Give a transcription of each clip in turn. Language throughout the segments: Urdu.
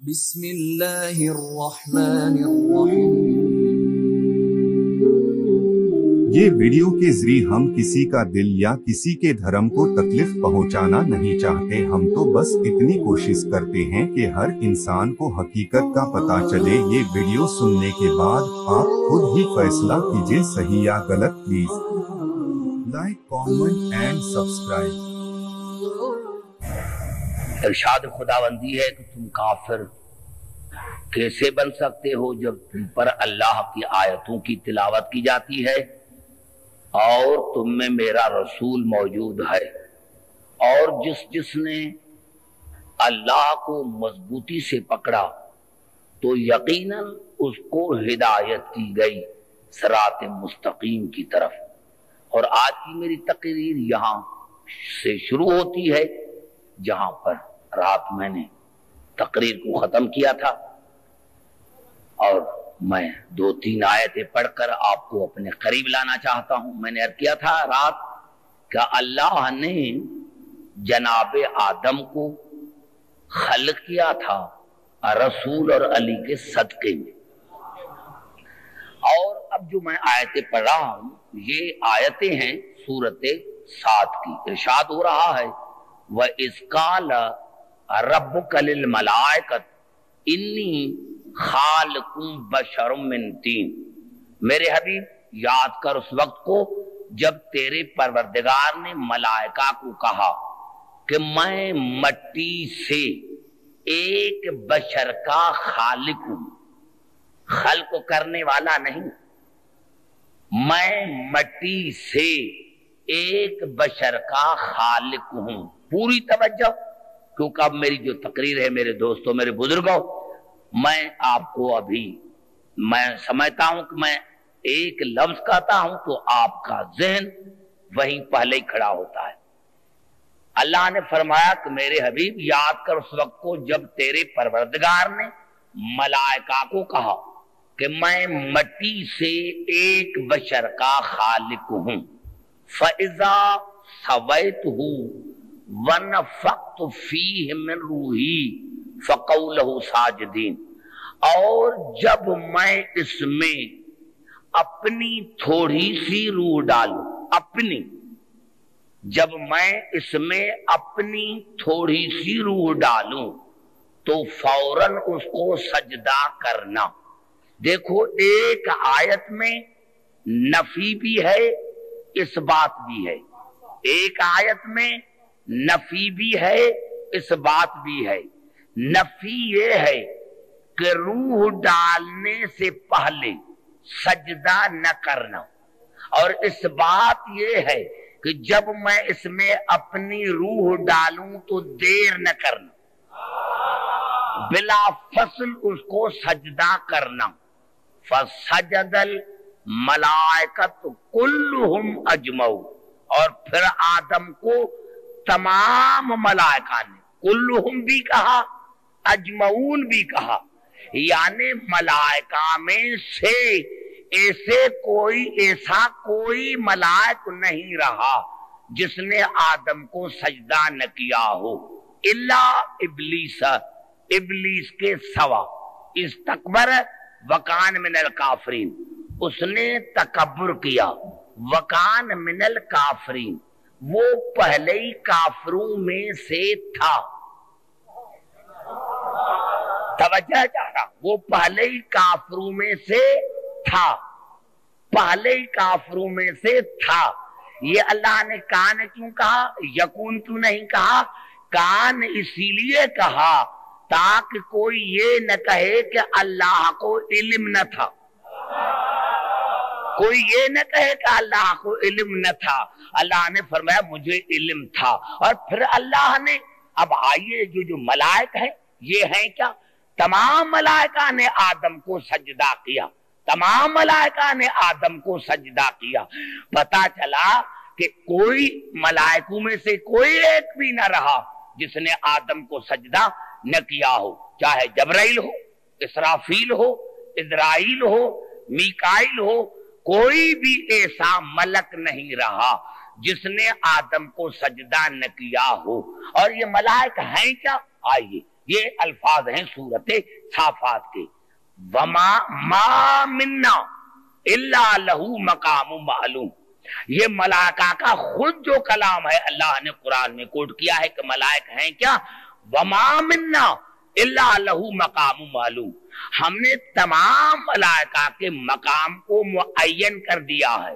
بسم اللہ الرحمن الرحیم۔ یہ ویڈیو کے ذریعے ہم کسی کا دل یا کسی کے دھرم کو تکلیف پہنچانا نہیں چاہتے، ہم تو بس اتنی کوشش کرتے ہیں کہ ہر انسان کو حقیقت کا پتہ چلے۔ یہ ویڈیو سننے کے بعد آپ خود ہی فیصلہ کیجئے صحیح یا غلط۔ Please like, comment and subscribe. ارشاد خداوندی ہے کہ تم کافر کیسے بن سکتے ہو جب تم پر اللہ کی آیتوں کی تلاوت کی جاتی ہے اور تم میں میرا رسول موجود ہے، اور جس نے اللہ کو مضبوطی سے پکڑا تو یقیناً اس کو ہدایت کی گئی صراط مستقیم کی طرف۔ اور آج کی میری تقریر یہاں سے شروع ہوتی ہے جہاں پر رات میں نے تقریر کو ختم کیا تھا، اور میں 2-3 آیتیں پڑھ کر آپ کو اپنے قریب لانا چاہتا ہوں۔ میں نے عرض کیا تھا رات کہ اللہ نے جناب آدم کو خلق کیا تھا رسول اور علی کے صدقے میں، اور اب جو میں آیتیں پڑھ رہا ہوں یہ آیتیں ہیں سورۃ 7 کی۔ ارشاد ہو رہا ہے وَإِذْ قَالَ رَبُّكَ لِلْمَلَائِكَةِ إِنِّي خَالِقٌ بَشَرٌ مِّن طِین۔ میرے حبیب یاد کر اس وقت کو جب تیرے پروردگار نے ملائکہ کو کہا کہ میں مٹی سے ایک بشر کا خالق ہوں، خلق کرنے والا نہیں، میں مٹی سے ایک بشر کا خالق ہوں۔ پوری توجہ، کیونکہ اب میری جو تقریر ہے میرے دوستوں، میرے بزرگوں، میں آپ کو ابھی میں سمجھتا ہوں کہ میں ایک لفظ کہتا ہوں تو آپ کا ذہن وہیں پہلے ہی کھڑا ہوتا ہے۔ اللہ نے فرمایا کہ میرے حبیب یاد کر اس وقت کو جب تیرے پروردگار نے ملائکہ کو کہا کہ میں مٹی سے ایک بشر کا خالق ہوں، فَإِذَا سَوَيْتُهُ وَنَفَخْتُ فِيهِ مِن رُوحِي فَقَعُوا لَهُ سَاجِدِينَ، اور جب میں اس میں اپنی تھوڑی سی روح ڈالوں، جب میں اس میں اپنی تھوڑی سی روح ڈالوں تو فوراً اس کو سجدہ کرنا۔ دیکھو ایک آیت میں نفی بھی ہے، اس بات بھی ہے، ایک آیت میں نفی بھی ہے، اس بات بھی ہے۔ نفی یہ ہے کہ روح ڈالنے سے پہلے سجدہ نہ کرنا، اور اس بات یہ ہے کہ جب میں اس میں اپنی روح ڈالوں تو دیر نہ کرنا، بلا فصل اس کو سجدہ کرنا۔ فَسَجَدَ الْمَلَائِكَةُ كُلُّهُمْ أَجْمَعُونَ، اور پھر آدم کو تمام ملائکہ نے، کلہم بھی کہا اجمعون بھی کہا، یعنی ملائکہ میں سے ایسا کوئی ملائک نہیں رہا جس نے آدم کو سجدہ نہ کیا ہو، الا ابلیس، ابلیس کے سوا، استکبر وکان من الکافرین، اس نے تکبر کیا، وکان من الکافرین، وہ پہلے ہی کافروں میں سے تھا۔ توجہ چاہتا، وہ پہلے ہی کافروں میں سے تھا، پہلے ہی کافروں میں سے تھا۔ یہ اللہ نے کان کیوں کہا، یکون کیوں نہیں کہا؟ کان اسی لیے کہا تاکہ کوئی یہ نہ کہے کہ اللہ کو علم نہ تھا، کوئی یہ نہ کہے کہ اللہ کو علم نہ تھا۔ اللہ نے فرمایا مجھے علم تھا، اور پھر اللہ نے، اب آئیے جو ملائک ہیں یہ ہیں کیا؟ تمام ملائکہ نے آدم کو سجدہ کیا، تمام ملائکہ نے آدم کو سجدہ کیا۔ پتا چلا کہ کوئی ملائکوں میں سے کوئی ایک بھی نہ رہا جس نے آدم کو سجدہ نہ کیا ہو، چاہے جبرائیل ہو، اسرافیل ہو، اسرائیل ہو، میکائیل ہو، کوئی بھی ایسا ملک نہیں رہا جس نے آدم کو سجدہ نہ کیا ہو۔ اور یہ ملائک ہیں کیا؟ آئیے یہ الفاظ ہیں سورت صافات کے. وما ما منا الا لہو مقام معلوم. یہ ملائکہ کا خود جو کلام ہے اللہ نے قرآن میں کوٹ کیا ہے کہ ملائک ہیں کیا؟ وما منا الا لہو مقام معلوم. ہم نے تمام ملائکہ کے مقام کو معین کر دیا ہے،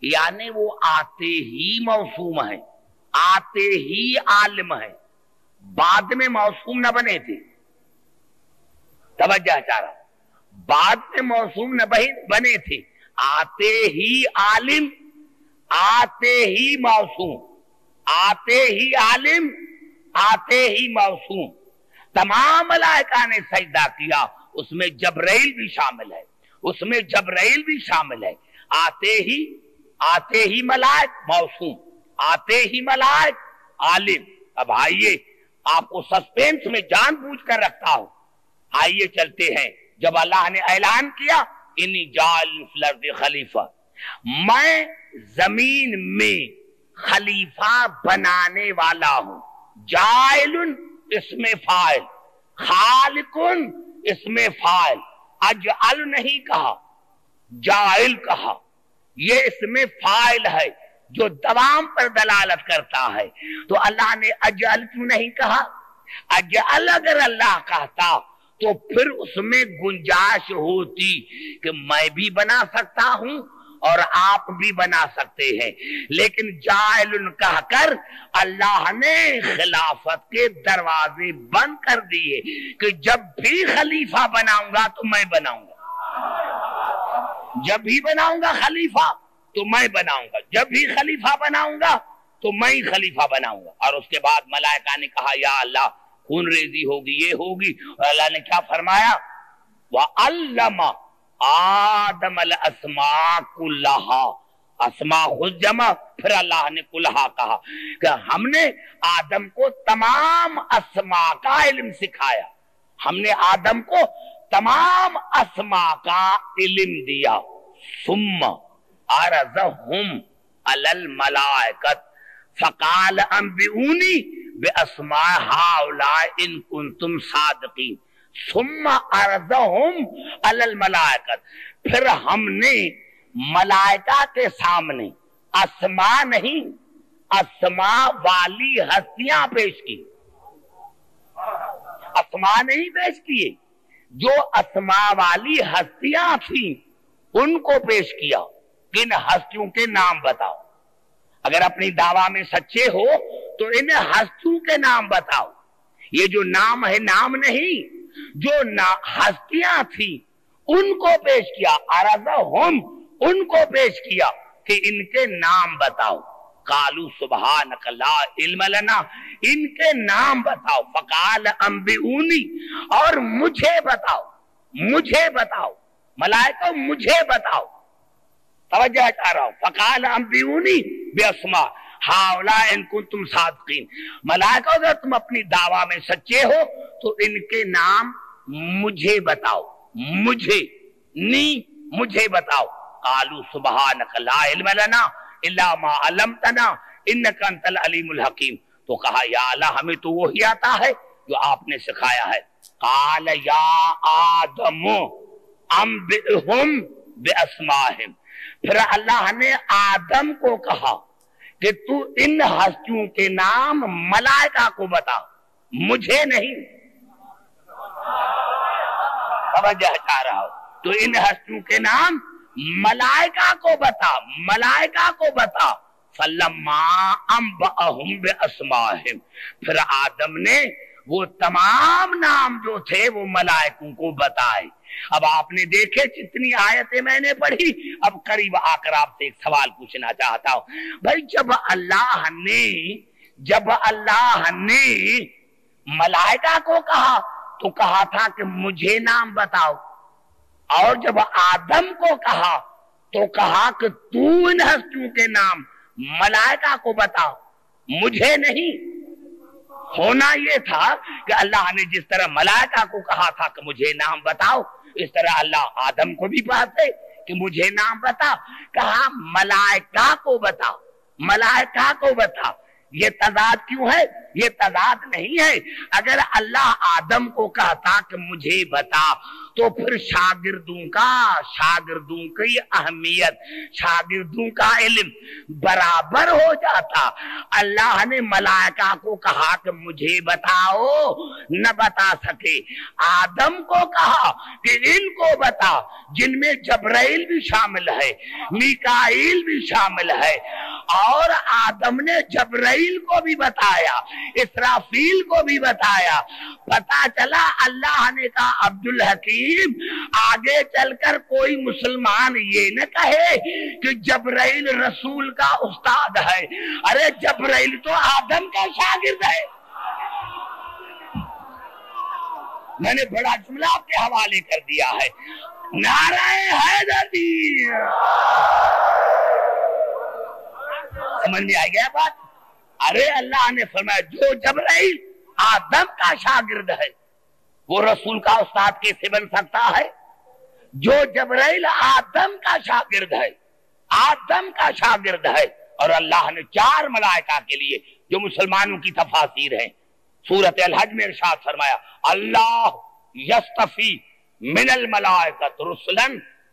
یعنی وہ آتے ہی موسوم ہیں، آتے ہی عالم ہیں، بعد میں موسوم نہ بنے تھے. توجہ چارہ، بعد میں موسوم نہ بنے تھے، آتے ہی عالم، آتے ہی موسوم، آتے ہی عالم، آتے ہی موسوم. تمام ملائکہ نے سجدہ کیا، اس میں جبرائیل بھی شامل ہے، اس میں جبرائیل بھی شامل ہے. آتے ہی ملائک موسوم، آتے ہی ملائک عالم. اب آئیے آپ کو سسپینس میں جان بوجھ کر رکھتا ہوں، آئیے چلتے ہیں. جب اللہ نے اعلان کیا انی جاعل فی الارض خلیفہ، میں زمین میں خلیفہ بنانے والا ہوں. جاعل اس میں فاعل، خالق اس میں فاعل، اجعل نہیں کہا، جاعل کہا. یہ اس میں فاعل ہے جو دوام پر دلالت کرتا ہے. تو اللہ نے اجعل کیوں نہیں کہا؟ اجعل اگر اللہ کہتا تو پھر اس میں گنجائش ہوتی کہ میں بھی بنا سکتا ہوں اور آپ بھی بنا سکتے ہیں. لیکن جاعل کہہ کر اللہ نے خلافت کے دروازے بند کر دیے کہ جب بھی خلیفہ بناؤں گا تو میں بناؤں گا، جب بھی بناؤں گا خلیفہ تو میں بناؤں گا، جب بھی خلیفہ بناؤں گا تو میں ہی خلیفہ بناؤں گا. اور اس کے بعد ملائکہ نے کہا یا اللہ خون ریزی ہوگی، یہ ہوگی. اور اللہ نے کیا فرمایا؟ وَعَلَّمَ آدم الاسماء کلہا، اسماء خود جمع، پھر اللہ نے کلہا کہا کہ ہم نے آدم کو تمام اسماء کا علم سکھایا، ہم نے آدم کو تمام اسماء کا علم دیا. ثم عرضهم علی الملائکۃ فقال انبئونی باسماء ہؤلاء ان کنتم صادقین. ثم عرضهم علی الملائکۃ، پھر ہم نے ملائکہ کے سامنے اسماء نہیں، اسماء والی ہستیاں پیش کی. اسماء نہیں پیش کیے، جو اسماء والی ہستیاں تھیں ان کو پیش کیا. کن ہستیوں کے نام بتاؤ؟ اگر اپنی دعویٰ میں سچے ہو تو ان ہستیوں کے نام بتاؤ. یہ جو نام ہے نام نہیں، جو ہستیاں تھیں ان کو پیش کیا. عرضہم، ان کو پیش کیا کہ ان کے نام بتاؤ. قالوا سبحانک لا علم لنا، ان کے نام بتاؤ. فقال انبئونی، اور مجھے بتاؤ، مجھے بتاؤ. ملائکہ مجھے بتاؤ. توجہ چاہ رہا ہوں. فقال انبئونی باسماء ہؤلاء ان کنتم صادقین. ملائکہ اگر تم اپنی دعویٰ میں سچے ہو تو ان کے نام مجھے بتاؤ، مجھے نہیں، مجھے بتاؤ. قالوا سبحانک لا علم لنا الا ما علمتنا انک انت العلیم الحکیم. تو کہا یا اللہ ہمیں تو وہی آتا ہے جو آپ نے سکھایا ہے. قال یا آدم انبئہم باسمائہم. پھر اللہ نے آدم کو کہا کہ تو ان ہستیوں کے نام ملائکہ کو بتا، مجھے نہیں. توجہ چاہ رہا ہو. تو ان ہستیوں کے نام ملائکہ کو بتا، ملائکہ کو بتا. فلما انبأہم باسمائہم، پھر آدم نے وہ تمام نام جو تھے وہ ملائکوں کو بتائے. اب آپ نے دیکھے جتنی آیتیں میں نے پڑھی. اب قریب آ کر آپ سے ایک سوال پوچھنا چاہتا ہوں. بھائی جب اللہ نے ملائکہ کو کہا تو کہا تھا کہ مجھے نام بتاؤ، اور جب آدم کو کہا تو کہا کہ تو ان ہستیوں کے نام ملائکہ کو بتاؤ، مجھے نہیں. ہونا یہ تھا کہ اللہ نے جس طرح ملائکہ کو کہا تھا کہ مجھے نام بتاؤ، اس طرح اللہ آدم کو بھی کہتے کہ مجھے نام بتا. کہا ملائکہ کو بتا، ملائکہ کو بتا. یہ تضاد کیوں ہے؟ یہ تضاد نہیں ہے۔ اگر اللہ آدم کو کہتا کہ مجھے بتا تو پھر شاگردوں کی اہمیت، شاگردوں کا علم برابر ہو جاتا۔ اللہ نے ملائکہ کو کہا کہ مجھے بتاؤ، نہ بتا سکے۔ آدم کو کہا کہ ان کو بتا، جن میں جبرائیل بھی شامل ہے، میکائیل بھی شامل ہے، اور آدم نے جبرائیل کو بھی بتایا، اسرافیل کو بھی بتایا۔ پتا چلا اللہ نے کہا عبد الحکیم آگے چل کر کوئی مسلمان یہ نہ کہے کہ جبرائیل رسول کا استاد ہے، ارے جبرائیل تو آدم کا شاگرد ہے۔ میں نے بڑا جملہ آپ کے حوالے کر دیا ہے، نعرہ حیدری۔ سمجھ میں آ گیا بات؟ ارے اللہ نے فرمایا جو جبرائیل آدم کا شاگرد ہے وہ رسول کا استاد کیسے بن سکتا ہے؟ جو جبرائیل آدم کا شاگرد ہے، آدم کا شاگرد ہے۔ اور اللہ نے 4 ملائکہ کے لیے جو مسلمانوں کی تفاسیر ہیں، سورۃ الحج میں ارشاد فرمایا اللہ یستفی من الملائکۃ رسلا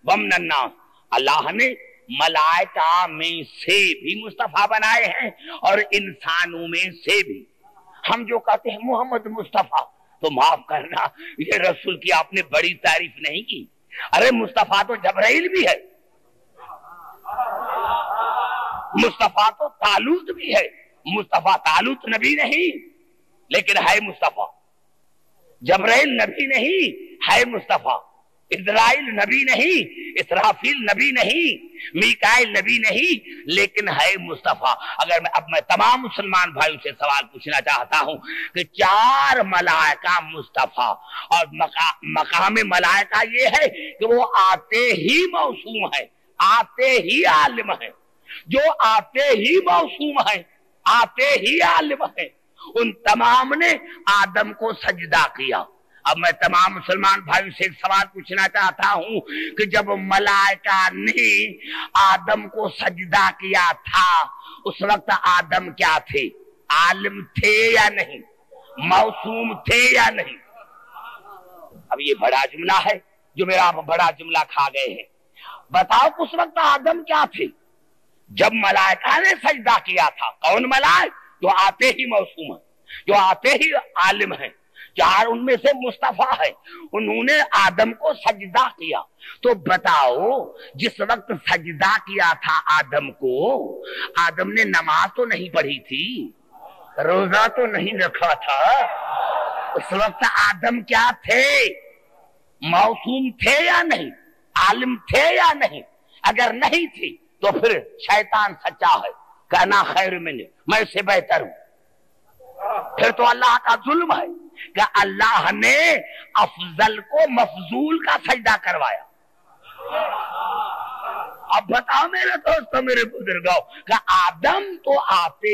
ومن الناس، اللہ نے ملائکہ میں سے بھی مصطفیٰ بنائے ہیں اور انسانوں میں سے بھی۔ ہم جو کہتے ہیں محمد مصطفیٰ، تو معاف کرنا یہ رسول کی آپ نے بڑی تعریف نہیں کی۔ ارے مصطفیٰ تو جبرائیل بھی ہے، مصطفیٰ تو طالوت بھی ہے۔ مصطفیٰ طالوت نبی نہیں لیکن ہے مصطفیٰ، جبرائیل نبی نہیں ہے مصطفیٰ، اسرائیل نبی نہیں، اسرافیل نبی نہیں، میکائیل نبی نہیں لیکن ہے مصطفیٰ۔ اگر میں تمام مسلمان بھائیوں سے سوال پوچھنا چاہتا ہوں کہ 4 ملائکہ مصطفیٰ، اور مقام ملائکہ یہ ہے کہ وہ آتے ہی موسوم ہے، آتے ہی عالم ہے، جو آتے ہی موسوم ہے، آتے ہی عالم ہے، ان تمام نے آدم کو سجدہ کیا۔ اب میں تمام مسلمان بھائیوں سے ایک سوال پوچھنا چاہتا ہوں کہ جب ملائکہ نے آدم کو سجدہ کیا تھا اس وقت آدم کیا تھے؟ عالم تھے یا نہیں؟ موسوم تھے یا نہیں؟ اب یہ بڑا جملہ ہے جو میرا بڑا جملہ کھا گئے ہیں۔ بتاؤ اس وقت آدم کیا تھے جب ملائکہ نے سجدہ کیا تھا؟ کون ملائک؟ جو آتے ہی موسوم ہے، جو آتے ہی عالم ہے، 4 ان میں سے مصطفیٰ ہے، انہوں نے آدم کو سجدہ کیا۔ تو بتاؤ جس وقت سجدہ کیا تھا آدم کو، آدم نے نماز تو نہیں پڑھی تھی، روزہ تو نہیں رکھا تھا، اس وقت آدم کیا تھے؟ موسوم تھے یا نہیں؟ عالم تھے یا نہیں؟ اگر نہیں تھی تو پھر شیطان سچا ہے، کہنا خیر میں سے بہتر ہوں۔ پھر تو اللہ کا ظلم ہے کہ اللہ نے افضل کو مفضول کا سجدہ کروایا۔ اب بتاؤ میرے دوستو، میرے بزرگوں، کہ آدم تو آتے،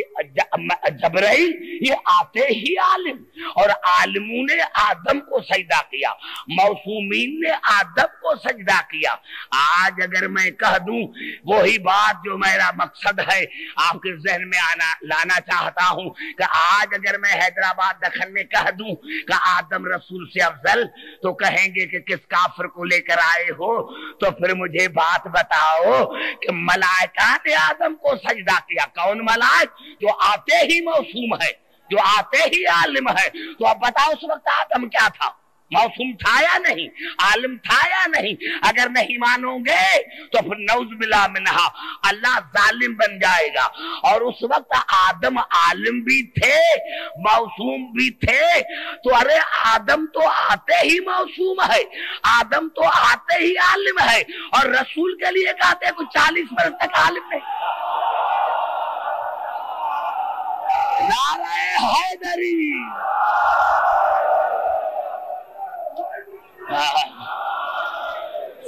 جبرائیل یہ آتے ہی عالم، اور عالموں نے آدم کو سجدہ کیا، موسومین نے آدم کو سجدہ کیا۔ آج اگر میں کہہ دوں وہی بات جو میرا مقصد ہے آپ کے ذہن میں لانا چاہتا ہوں، کہ آج اگر میں حیدرآباد دکن میں کہہ دوں کہ آدم رسول سے افضل، تو کہیں گے کہ کس کافر کو لے کر آئے ہو؟ تو پھر مجھے بات بتاؤ کہ ملائکہ نے آدم کو سجدہ کیا، کون ملائک؟ جو آتے ہی موسوم ہے، جو آتے ہی عالم ہے۔ تو اب بتاؤ اس وقت آدم کیا تھا؟ موسوم تھا یا نہیں؟ عالم تھا یا نہیں؟ اگر نہیں مانو گے تو پھر نعوذ باللہ منہا اللہ ظالم بن جائے گا۔ اور اس وقت آدم عالم بھی تھے، موسوم بھی تھے، تو ارے آدم تو آتے ہی موسوم ہے، آدم تو آتے ہی عالم ہے، اور رسول کے لیے کہتے ہیں کہ 40 برس تک عالم نہیں۔ نعرہ حیدری!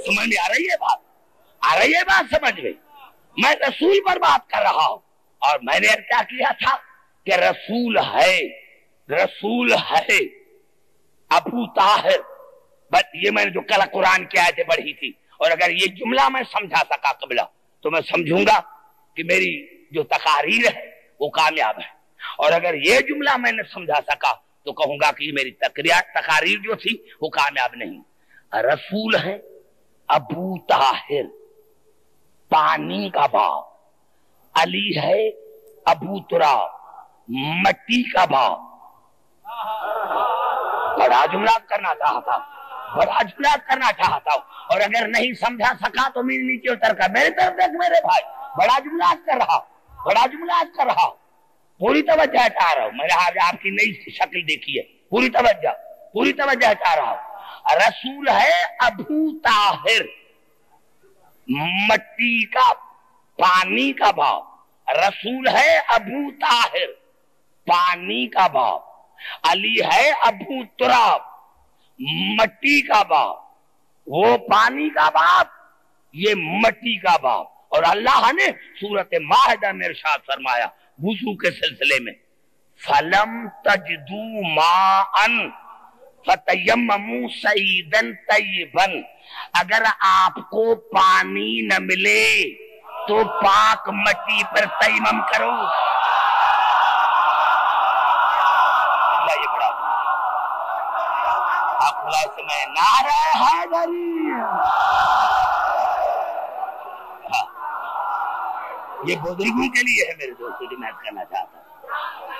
سمجھ میں آ رہی ہے بات؟ آ رہی ہے بات سمجھ میں؟ میں رسول پر بات کر رہا ہوں، اور میں نے کیا کیا تھا کہ رسول ہے، رسول ہے ابو طاہر۔ بس یہ میں نے جو کل قرآن کی آیتیں پڑھی تھی، اور اگر یہ جملہ میں سمجھا سکا قبلہ تو میں سمجھوں گا کہ میری جو تقاریر ہے وہ کامیاب ہے۔ اور اگر یہ جملہ میں نے سمجھا سکا تو کہوں گا کہ یہ میری تقاریر جو تھی وہ کامیاب نہیں. رسول ہے ابو طاہر پانی کا باپ، علی ہے ابو تراب مٹی کا باپ. بڑا جملہ کرنا چاہتا، بڑا جملہ کرنا چاہتا ہوں، اور اگر نہیں سمجھا سکا تو میرے نیچے اتر کر میرے طرف دیکھ میرے بھائی. بڑا جملہ کر رہا، بڑا جملہ کر رہا، پوری توجہ چاہ رہا ہوں. میں نے آپ کی نئی شکل دیکھی ہے، پوری توجہ چاہ رہا ہوں. رسول ہے ابو طاہر مٹی کا پانی کا باپ. رسول ہے ابو طاہر پانی کا باپ. علی ہے ابو تراب مٹی کا باپ. وہ پانی کا باپ، یہ مٹی کا باپ. اور اللہ نے سورۃ مائدہ میں ارشاد فرمایا وضو کے سلسلے میں، فَلَمْ تَجِدُوا مَاءً فَتَيَمَّمُوا صَعِيدًا طَيِّبًا. اگر آپ کو پانی نہ ملے تو پاک مٹی پر تیمم کرو. یہ بڑا آپ میں نعرہ حیدری. یہ بزرگوں کے لیے ہے میرے دوستوں جو میں کرنا چاہتا ہوں.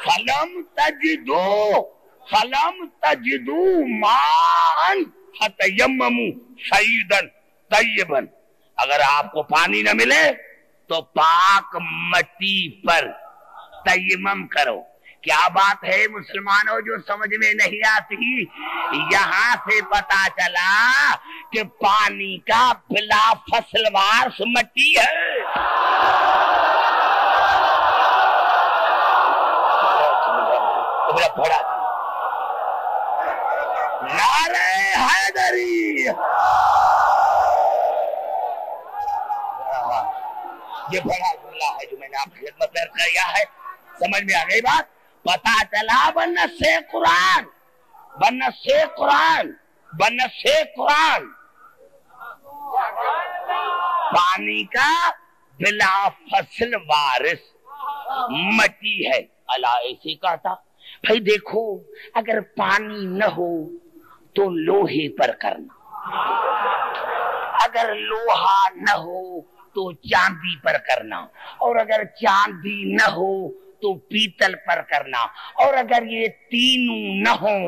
فَلَمْ تَجِدُوا مَاءً فَتَيَمَّمُوا صَعِيدًا طَيِّبًا. اگر آپ کو پانی نہ ملے تو پاک مٹی پر تیمم کرو. کیا بات ہے مسلمانوں جو سمجھ میں نہیں آتی؟ یہاں سے پتا چلا کہ پانی کا بلا فصل وار مٹی ہے. بڑا نعرہ حیدری. یہ بڑا جملہ ہے جو میں نے آپ کی خدمت میں کیا ہے. سمجھ میں آ گئی بات؟ پتا چلا بنص قرآن پانی کا بلا فصل وارث مٹی ہے. اللہ ایسے کہتا. بھائی دیکھو، اگر پانی نہ ہو تو لوہے پر کرنا، اگر لوہا نہ ہو تو چاندی پر کرنا، اور اگر چاندی نہ ہو تو پیتل پر کرنا، اور اگر یہ تینوں نہ ہو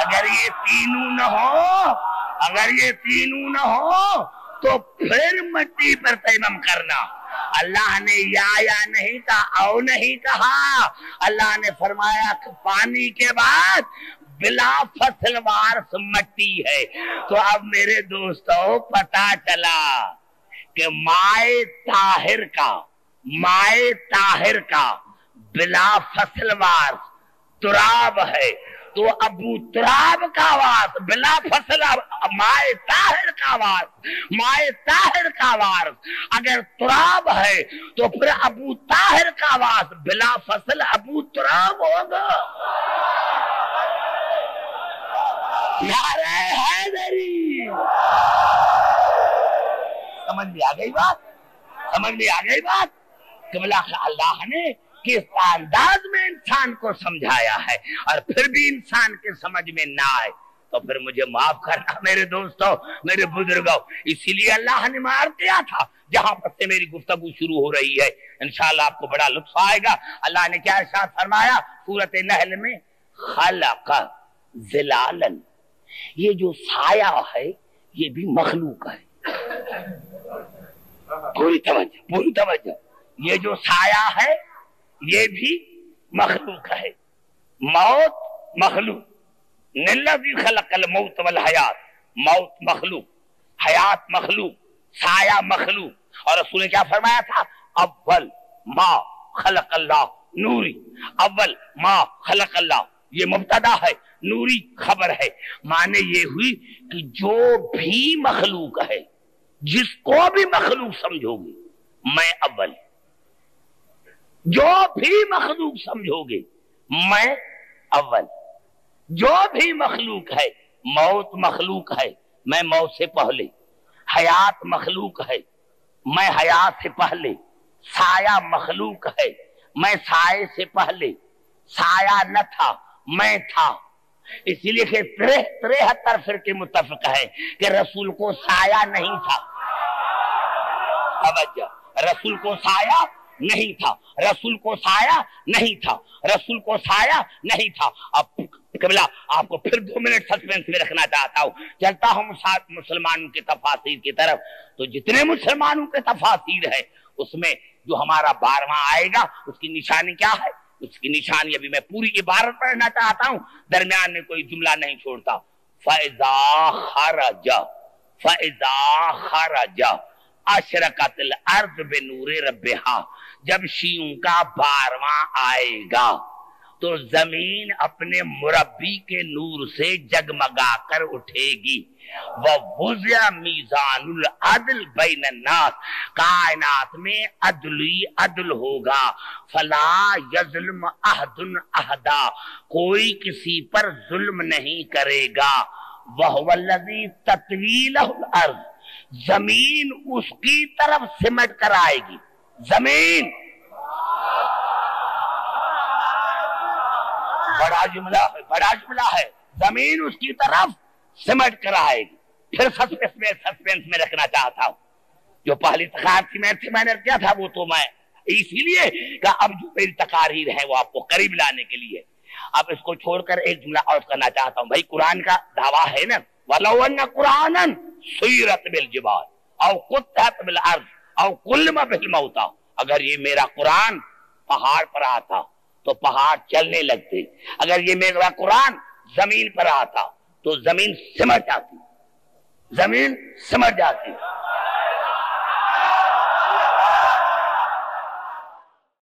اگر یہ تینوں نہ ہو تو پھر مٹی پر تیمم کرنا. اللہ نے یا نہیں کہا، او نہیں کہا. اللہ نے فرمایا کہ پانی کے بعد بلا فصل وارث مٹی ہے. تو اب میرے دوستو پتا چلا کہ مائے طاہر کا بلا فصل وارث تراب ہے. تو ابو تراب کا وارث بلا فصل مائے طاہر کا وارث اگر تراب ہے تو پھر ابو طاہر کا وارث بلا فصل ابو تراب ہوگا. نعرہ حیدری. سمجھ میں آ گئی بات؟ کہ اللہ نے کس انداز میں انسان کو سمجھایا ہے، اور پھر بھی انسان کے سمجھ میں نہ آئے تو پھر مجھے معاف کرنا میرے دوستوں، میرے بزرگوں. اسی لیے اللہ نے معاف کیا تھا. جہاں پر سے میری گفتگو شروع ہو رہی ہے انشاءاللہ آپ کو بڑا لطف آئے گا. اللہ نے کیا ارشاد فرمایا سورۃ نحل میں؟ خلق ظلالا. یہ جو سایہ ہے یہ بھی مخلوق ہے. پوری توجہ. یہ جو سایہ ہے یہ بھی مخلوق ہے. موت مخلوق. الذی خلق الموت والحیات. موت مخلوق، حیات مخلوق، سایہ مخلوق. اور رسول نے کیا فرمایا تھا؟ اول ما خلق اللہ نوری. اول ما خلق اللہ یہ مبتدا ہے، نوری خبر ہے. معنی یہ ہوئی کہ جو بھی مخلوق ہے، جس کو بھی مخلوق سمجھو گے میں اول. جو بھی مخلوق سمجھو گے میں اول. جو بھی مخلوق ہے، موت مخلوق ہے، میں موت سے پہلے، حیات مخلوق ہے، میں حیات سے پہلے، سایہ مخلوق ہے، میں سائے سے پہلے، سایہ نہ تھا میں تھا. اسی لیے کہ 73 فرقے متفق ہے کہ رسول کو سایہ نہیں تھا. توجہ، رسول کو سایہ نہیں تھا، رسول کو سایہ نہیں تھا، رسول کو سایہ نہیں تھا. اب قبلہ آپ کو پھر 2 منٹ سسپینس میں رکھنا چاہتا ہوں. چلتا ہوں مسلمانوں کے تفاسیر کی طرف. تو جتنے مسلمانوں کے تفاسیر ہے اس میں جو ہمارا 12واں آئے گا اس کی نشانی کیا ہے؟ اس کی نشانی ابھی میں پوری عبارت پڑھنا چاہتا ہوں، درمیان میں کوئی جملہ نہیں چھوڑتا. فَإِذَا خَرَجَ فَإِذَا خَرَجَ اشرقت الارض بنور ربہا. جب شیعوں کا 12واں آئے گا تو زمین اپنے مربی کے نور سے جگمگا کر اٹھے گی. وَوُضِعَ مِيزَانُ الْعَدْلِ بَيْنَ النَّاسِ، کائنات میں عدل ہوگا. فَلَا يَظْلِمُ أَحَدٌ أَحَدًا، کوئی کسی پر ظلم نہیں کرے گا. وَهُوَ الَّذِي تَطْوِي لَهُ الْأَرْضِ، زمین اس کی طرف سمٹ کر آئے گی. زمین بڑا جملہ ہے، بڑا جملہ ہے. زمین اس کی طرف سمٹ کر آئے گی. پھر سسپینس میں رکھنا چاہتا ہوں. جو پہلی تقاریر میں نے کیا تھا وہ تو میں اسی لیے کہ اب جو میری تقاریر ہے وہ آپ کو قریب لانے کے لیے. اب اس کو چھوڑ کر ایک جملہ اور کرنا چاہتا ہوں. بھائی قرآن کا دعویٰ ہے نا، وَلَوْ أَنَّ قُرْآنًا سُيِّرَتْ بِالْجِبَالِ أَوْ قُطِّعَتْ بِالْأَرْضِ أَوْ كُلِّمَ بِهِ الْمَوْتَى، اگر یہ میرا قرآن پہاڑ پر آتا تو پہاڑ چلنے لگتے. اگر یہ میرا قرآن زمین پر آتا تو زمین سمٹ جاتی، زمین سمٹ جاتی.